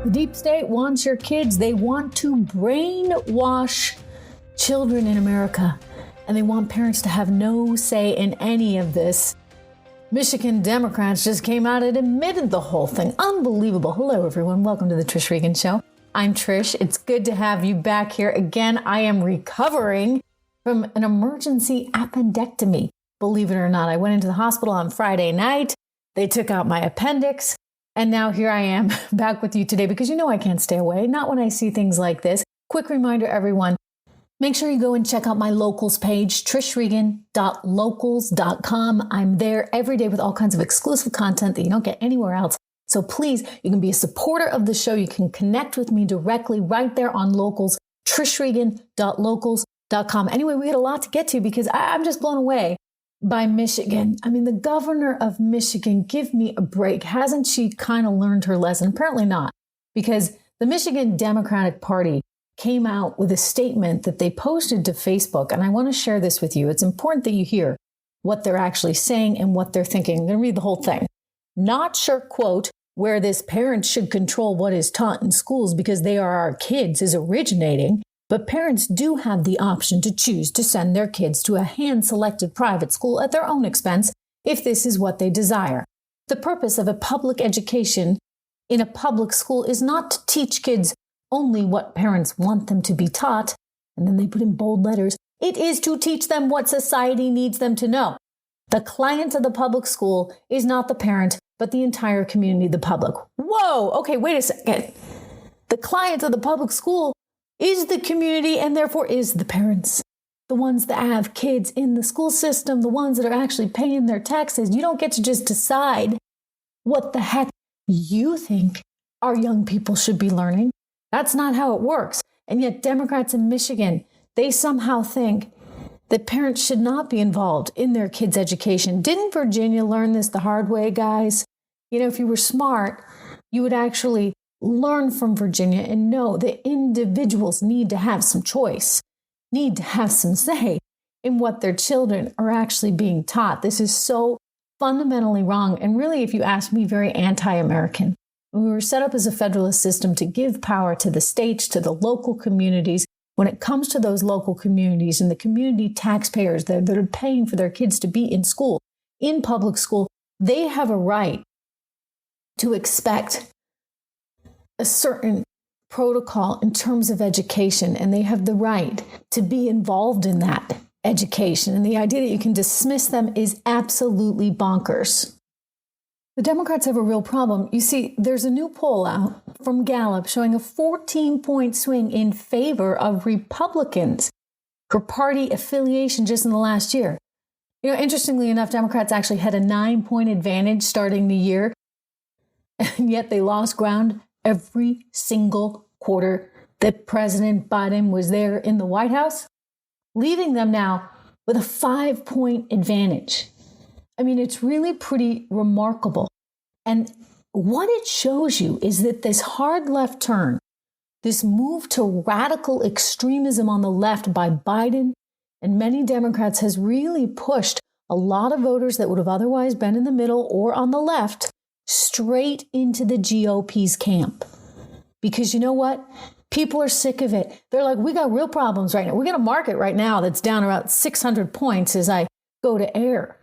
The deep state wants your kids. They want to brainwash children in America, and they want parents to have no say in any of this. Michigan Democrats just came out and admitted the whole thing. Unbelievable. Hello, everyone. Welcome to the Trish Regan Show. I'm Trish. It's good to have you back here again. I am recovering from an emergency appendectomy. Believe it or not, I went into the hospital on Friday night. They took out my appendix. And now here I am back with you today because you know I can't stay away. Not when I see things like this. Quick reminder, everyone. Make sure you go and check out my locals page, trishregan.locals.com. I'm there every day with all kinds of exclusive content that you don't get anywhere else. So please, you can be a supporter of the show. You can connect with me directly right there on locals, trishregan.locals.com. Anyway, we had a lot to get to because I'm just blown away by Michigan. I mean, the governor of Michigan, give me a break. Hasn't she kind of learned her lesson? Apparently not, because the Michigan Democratic Party came out with a statement that they posted to Facebook. And I want to share this with you. It's important that you hear what they're actually saying and what they're thinking. I'm going to read the whole thing. Not sure, quote, where this parents should control what is taught in schools because they are our kids is originating. But parents do have the option to choose to send their kids to a hand-selected private school at their own expense if this is what they desire. The purpose of a public education in a public school is not to teach kids only what parents want them to be taught, and then they put in bold letters, it is to teach them what society needs them to know. The client of the public school is not the parent, but the entire community, the public. Whoa, okay, wait a second. The client of the public school is the community and therefore is the parents, the ones that have kids in the school system, the ones that are actually paying their taxes. You don't get to just decide what the heck you think our young people should be learning. That's not how it works. And yet Democrats in Michigan, they somehow think that parents should not be involved in their kids' education. Didn't Virginia learn this the hard way, guys? You know, if you were smart, you would actually learn from Virginia and know that individuals need to have some choice, need to have some say in what their children are actually being taught. This is so fundamentally wrong. And really, if you ask me, very anti-American. We were set up as a federalist system to give power to the states, to the local communities. When it comes to those local communities and the community taxpayers that are paying for their kids to be in school, in public school, they have a right to expect a certain protocol in terms of education, and they have the right to be involved in that education. And the idea that you can dismiss them is absolutely bonkers. The Democrats have a real problem. You see, there's a new poll out from Gallup showing a 14-point swing in favor of Republicans for party affiliation just in the last year. You know, interestingly enough, Democrats actually had a 9-point advantage starting the year, and yet they lost ground every single quarter that President Biden was there in the White House, leaving them now with a 5-point advantage. I mean, it's really pretty remarkable. And what it shows you is that this hard left turn, this move to radical extremism on the left by Biden and many Democrats has really pushed a lot of voters that would have otherwise been in the middle or on the left straight into the GOP's camp. Because you know what? People are sick of it. They're like, we got real problems right now. We got a market right now that's down about 600 points as I go to air.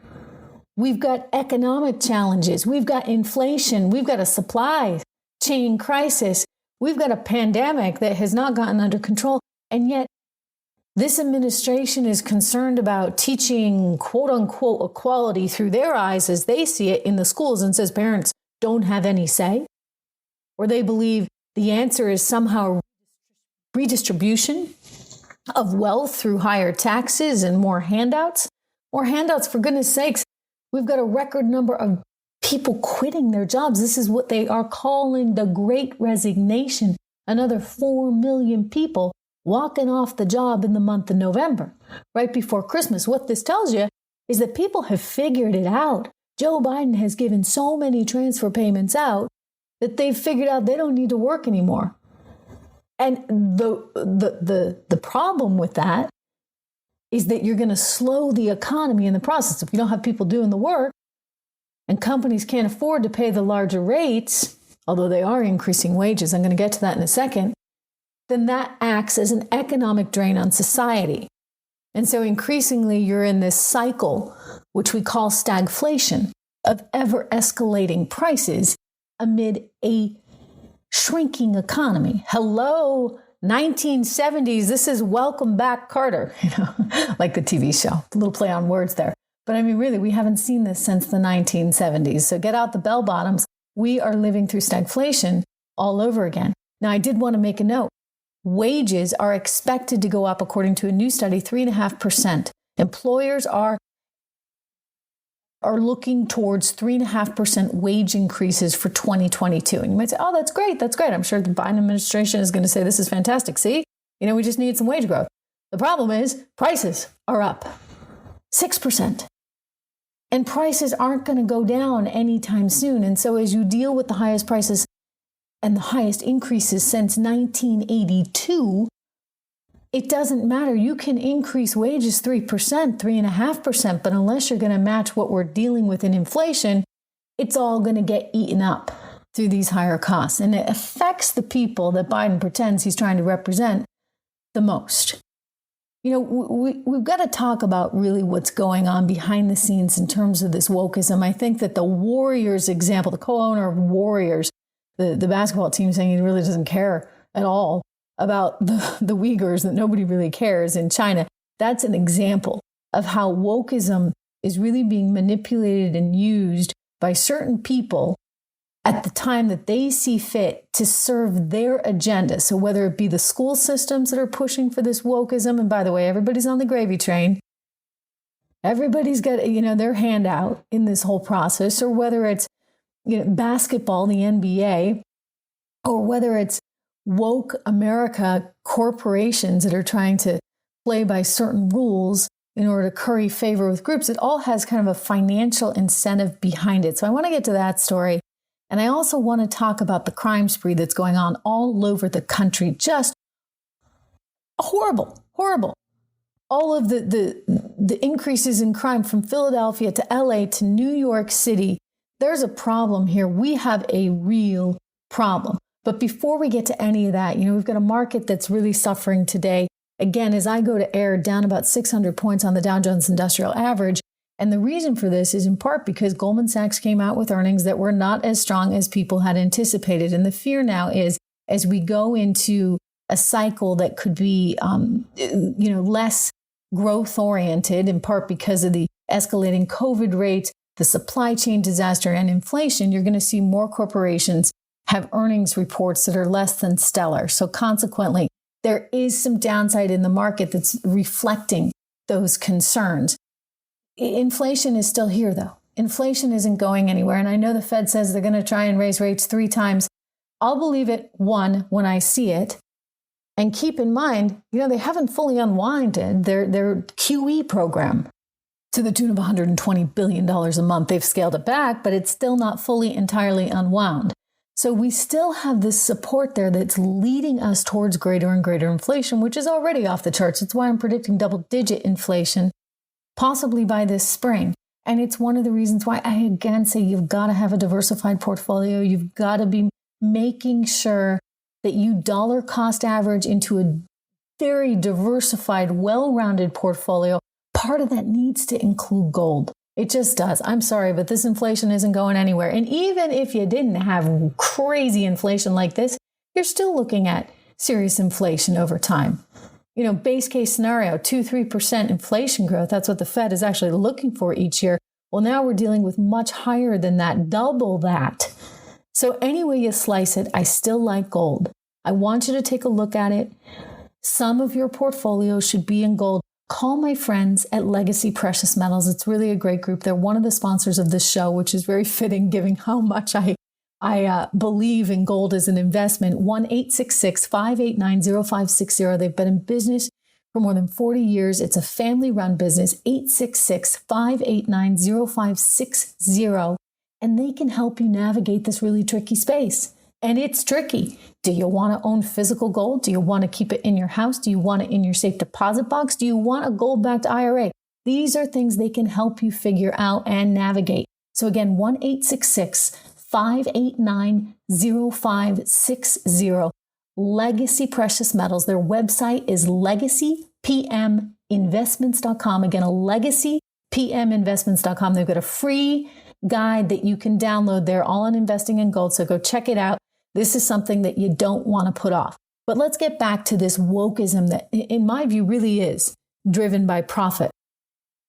We've got economic challenges. We've got inflation. We've got a supply chain crisis. We've got a pandemic that has not gotten under control. And yet this administration is concerned about teaching quote unquote equality through their eyes as they see it in the schools and says parents don't have any say, or they believe the answer is somehow redistribution of wealth through higher taxes and more handouts. More handouts, for goodness sakes. We've got a record number of people quitting their jobs. This is what they are calling the Great Resignation. Another 4 million people walking off the job in the month of November, right before Christmas. What this tells you is that people have figured it out. Joe Biden has given so many transfer payments out that they've figured out they don't need to work anymore. And the problem with that is that you're going to slow the economy in the process. If you don't have people doing the work and companies can't afford to pay the larger rates although they are increasing wages, I'm going to get to that in a second, then that acts as an economic drain on society. And so increasingly you're in this cycle, which we call stagflation, of ever escalating prices amid a shrinking economy. Hello, 1970s. This is Welcome Back, Carter, like the TV show. A little play on words there. But I mean, really, we haven't seen this since the 1970s. So get out the bell bottoms. We are living through stagflation all over again. Now, I did want to make a note. Wages are expected to go up, according to a new study, 3.5%. Employers are looking towards 3.5% wage increases for 2022. And you might say, oh, that's great. That's great. I'm sure the Biden administration is going to say this is fantastic. See, we just need some wage growth. The problem is prices are up 6%. And prices aren't going to go down anytime soon. And so as you deal with the highest prices and the highest increases since 1982, it doesn't matter. You can increase wages 3%, 3.5%, but unless you're going to match what we're dealing with in inflation, it's all going to get eaten up through these higher costs. And it affects the people that Biden pretends he's trying to represent the most. We've got to talk about really what's going on behind the scenes in terms of this wokeism. I think that the Warriors example, the co-owner of Warriors, the basketball team, saying he really doesn't care at all about the Uyghurs, that nobody really cares in China. That's an example of how wokeism is really being manipulated and used by certain people at the time that they see fit to serve their agenda. So whether it be the school systems that are pushing for this wokeism, and by the way, everybody's on the gravy train. Everybody's got, their hand out in this whole process, or whether it's, basketball, the NBA, or whether it's woke America corporations that are trying to play by certain rules in order to curry favor with groups. It all has kind of a financial incentive behind it. So I want to get to that story. And I also want to talk about the crime spree that's going on all over the country. Just horrible, horrible. All of the increases in crime from Philadelphia to LA to New York City. There's a problem here. We have a real problem. But before we get to any of that, we've got a market that's really suffering today. Again, as I go to air, down about 600 points on the Dow Jones Industrial Average. And the reason for this is in part because Goldman Sachs came out with earnings that were not as strong as people had anticipated. And the fear now is, as we go into a cycle that could be, less growth oriented, in part because of the escalating COVID rates, the supply chain disaster, and inflation, you're going to see more corporations have earnings reports that are less than stellar. So consequently, there is some downside in the market that's reflecting those concerns. Inflation is still here, though. Inflation isn't going anywhere. And I know the Fed says they're going to try and raise rates 3 times. I'll believe it, one, when I see it. And keep in mind, they haven't fully unwinded their QE program to the tune of $120 billion a month. They've scaled it back, but it's still not fully entirely unwound. So we still have this support there that's leading us towards greater and greater inflation, which is already off the charts. It's why I'm predicting double-digit inflation, possibly by this spring. And it's one of the reasons why I again say you've got to have a diversified portfolio. You've got to be making sure that you dollar cost average into a very diversified, well-rounded portfolio. Part of that needs to include gold. It just does. I'm sorry, but this inflation isn't going anywhere. And even if you didn't have crazy inflation like this, you're still looking at serious inflation over time. Base case scenario, 2-3% inflation growth. That's what the Fed is actually looking for each year. Well, now we're dealing with much higher than that, double that. So any way you slice it, I still like gold. I want you to take a look at it. Some of your portfolio should be in gold. Call my friends at Legacy Precious Metals. It's really a great group. They're one of the sponsors of this show, which is very fitting given how much I believe in gold as an investment. 1-866-589-0560. They've been in business for more than 40 years. It's a family-run business. 866-589-0560. And they can help you navigate this really tricky space. And it's tricky. Do you want to own physical gold? Do you want to keep it in your house? Do you want it in your safe deposit box? Do you want a gold-backed IRA? These are things they can help you figure out and navigate. So again, 1-866 589-0560. Legacy Precious Metals. Their website is legacypminvestments.com. Again, legacypminvestments.com. They've got a free guide that you can download there, all on investing in gold. So go check it out. This is something that you don't want to put off. But let's get back to this wokeism that, in my view, really is driven by profit.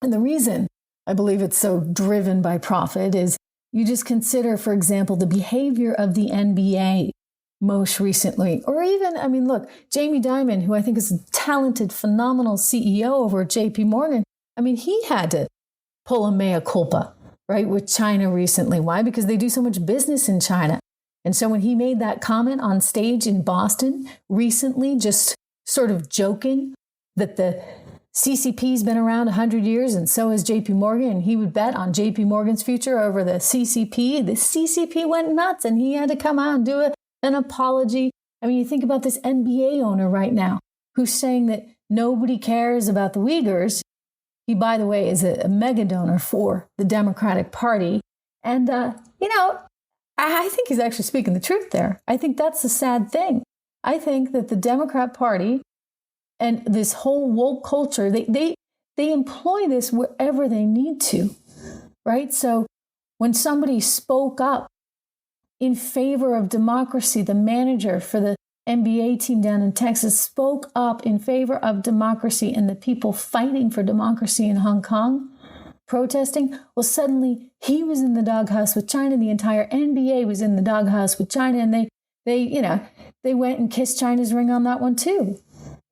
And the reason I believe it's so driven by profit is you just consider, for example, the behavior of the NBA most recently, or even, I mean, look, Jamie Dimon, who I think is a talented, phenomenal CEO over at JP Morgan. I mean, he had to pull a mea culpa, right, with China recently. Why? Because they do so much business in China. And so when he made that comment on stage in Boston recently, just sort of joking that the CCP's been around 100 years and so has JP Morgan, and he would bet on JP Morgan's future over the CCP went nuts and he had to come out and do an apology. I mean, you think about this NBA owner right now who's saying that nobody cares about the Uyghurs. He, by the way, is a mega donor for the Democratic Party. And, I think he's actually speaking the truth there. I think that's the sad thing. I think that the Democrat Party and this whole woke culture, they employ this wherever they need to, right? So when somebody spoke up in favor of democracy, the manager for the NBA team down in Texas spoke up in favor of democracy and the people fighting for democracy in Hong Kong, protesting. Well, suddenly he was in the doghouse with China. The entire NBA was in the doghouse with China, and they went and kissed China's ring on that one too.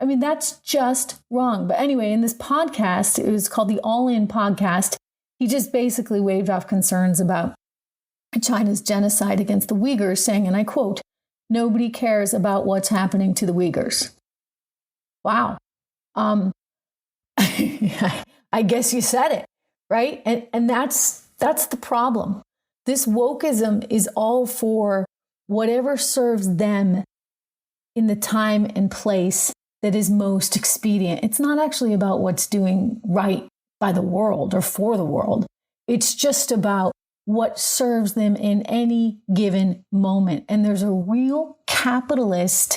I mean, that's just wrong. But anyway, in this podcast, it was called the All In Podcast. He just basically waved off concerns about China's genocide against the Uyghurs, saying, and I quote, "Nobody cares about what's happening to the Uyghurs." Wow. I guess you said it, right? And that's the problem. This wokeism is all for whatever serves them in the time and place that is most expedient. It's not actually about what's doing right by the world or for the world. It's just about what serves them in any given moment. And there's a real capitalist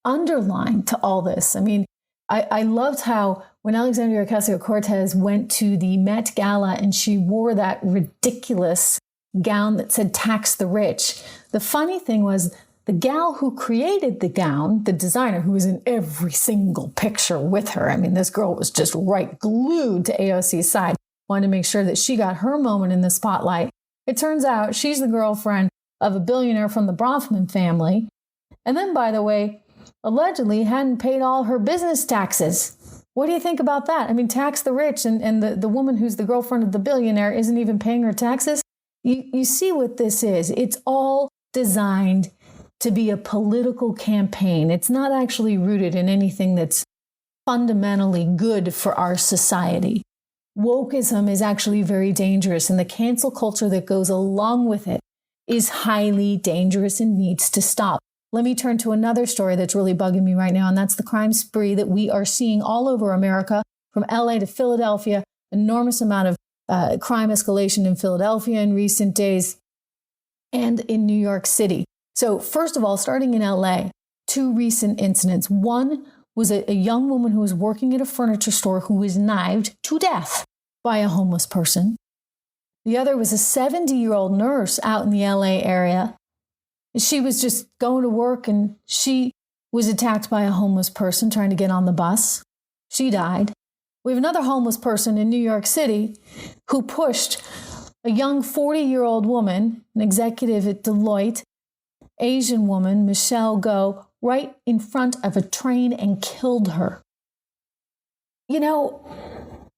underline to all this. I mean, I loved how when Alexandria Ocasio-Cortez went to the Met Gala and she wore that ridiculous gown that said "tax the rich." The funny thing was the gal who created the gown, the designer who was in every single picture with her. I mean, this girl was just right glued to AOC's side, wanted to make sure that she got her moment in the spotlight. It turns out she's the girlfriend of a billionaire from the Bronfman family. And then, by the way, allegedly hadn't paid all her business taxes. What do you think about that? I mean, tax the rich, and the woman who's the girlfriend of the billionaire isn't even paying her taxes. You see what this is. It's all designed to be a political campaign. It's not actually rooted in anything that's fundamentally good for our society. Wokeism is actually very dangerous, and the cancel culture that goes along with it is highly dangerous and needs to stop. Let me turn to another story that's really bugging me right now, and that's the crime spree that we are seeing all over America, from LA to Philadelphia. Enormous amount of crime escalation in Philadelphia in recent days and in New York City. So first of all, starting in LA, two recent incidents. One was a young woman who was working at a furniture store who was knifed to death by a homeless person. The other was a 70-year-old nurse out in the LA area. She was just going to work and she was attacked by a homeless person trying to get on the bus. She died. We have another homeless person in New York City who pushed a young 40-year-old woman, an executive at Deloitte, Asian woman, Michelle Go, right in front of a train and killed her. You know,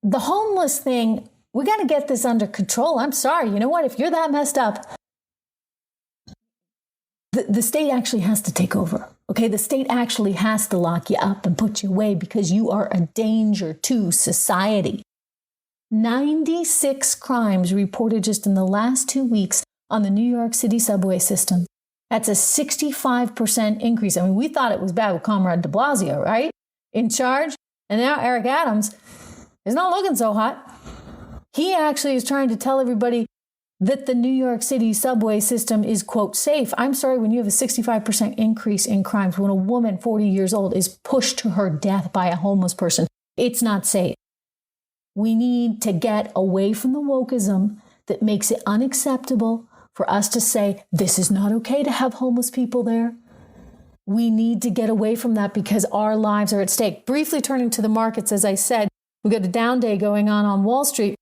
the homeless thing, we got to get this under control. I'm sorry. You know what? If you're that messed up, the state actually has to take over. Okay, the state actually has to lock you up and put you away because you are a danger to society. 96 crimes reported just in the last 2 weeks on the New York City subway system. That's a 65% increase. I mean, we thought it was bad with Comrade de Blasio, right? In charge. And now Eric Adams is not looking so hot. He actually is trying to tell everybody that the New York City subway system is, quote, safe. I'm sorry, when you have a 65% increase in crimes, when a woman 40 years old is pushed to her death by a homeless person, it's not safe. We need to get away from the wokeism that makes it unacceptable for us to say, this is not okay to have homeless people there. We need to get away from that because our lives are at stake. Briefly turning to the markets, as I said, we got a down day going on Wall Street.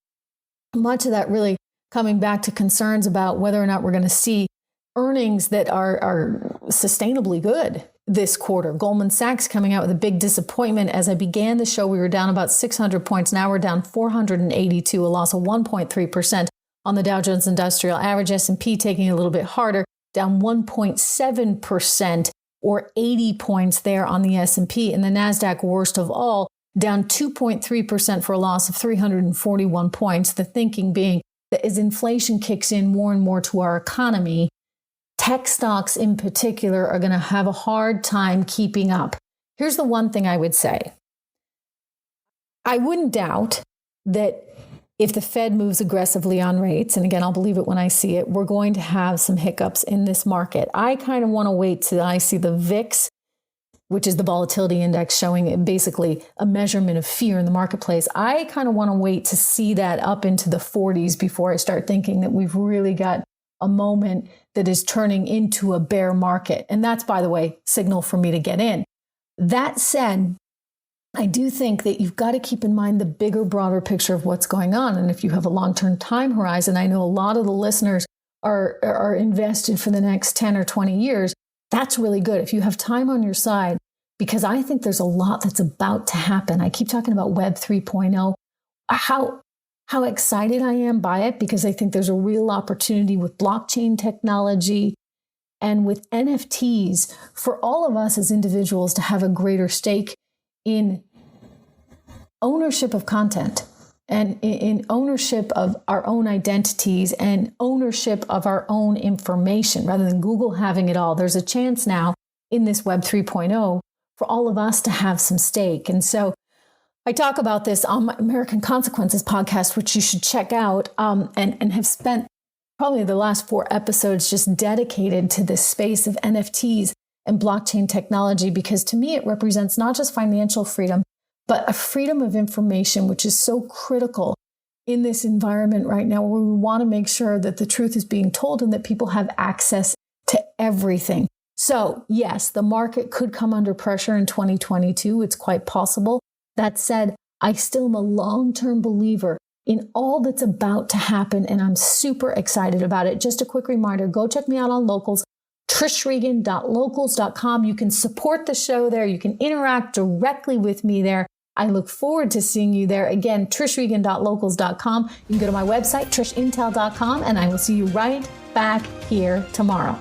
Much of that really coming back to concerns about whether or not we're going to see earnings that are sustainably good this quarter. Goldman Sachs coming out with a big disappointment. As I began the show, we were down about 600 points. Now we're down 482, a loss of 1.3% on the Dow Jones Industrial Average. S&P taking it a little bit harder, down 1.7% or 80 points there on the S&P. And the NASDAQ, worst of all, down 2.3% for a loss of 341 points. The thinking being that as inflation kicks in more and more to our economy, tech stocks in particular are going to have a hard time keeping up. Here's the one thing I would say. I wouldn't doubt that if the Fed moves aggressively on rates, and again, I'll believe it when I see it, we're going to have some hiccups in this market. I kind of want to wait till I see the VIX, which is the volatility index, showing basically a measurement of fear in the marketplace. I kind of want to wait to see that up into the 40s before I start thinking that we've really got a moment that is turning into a bear market. And that's, by the way, signal for me to get in. That said, I do think that you've got to keep in mind the bigger, broader picture of what's going on. And if you have a long-term time horizon, I know a lot of the listeners are invested for the next 10 or 20 years. That's really good if you have time on your side, because I think there's a lot that's about to happen. I keep talking about Web 3.0, how excited I am by it, because I think there's a real opportunity with blockchain technology and with NFTs for all of us as individuals to have a greater stake in ownership of content and in ownership of our own identities and ownership of our own information rather than Google having it all. There's a chance now in this Web 3.0 for all of us to have some stake. And so I talk about this on my American Consequences podcast, which you should check out, and have spent probably the last 4 episodes just dedicated to this space of NFTs and blockchain technology, because to me, it represents not just financial freedom, but a freedom of information, which is so critical in this environment right now, where we want to make sure that the truth is being told and that people have access to everything. So yes, the market could come under pressure in 2022. It's quite possible. That said, I still am a long-term believer in all that's about to happen, and I'm super excited about it. Just a quick reminder, go check me out on Locals, trishregan.locals.com. You can support the show there. You can interact directly with me there. I look forward to seeing you there. Again, trishregan.locals.com. You can go to my website, trishintel.com, and I will see you right back here tomorrow.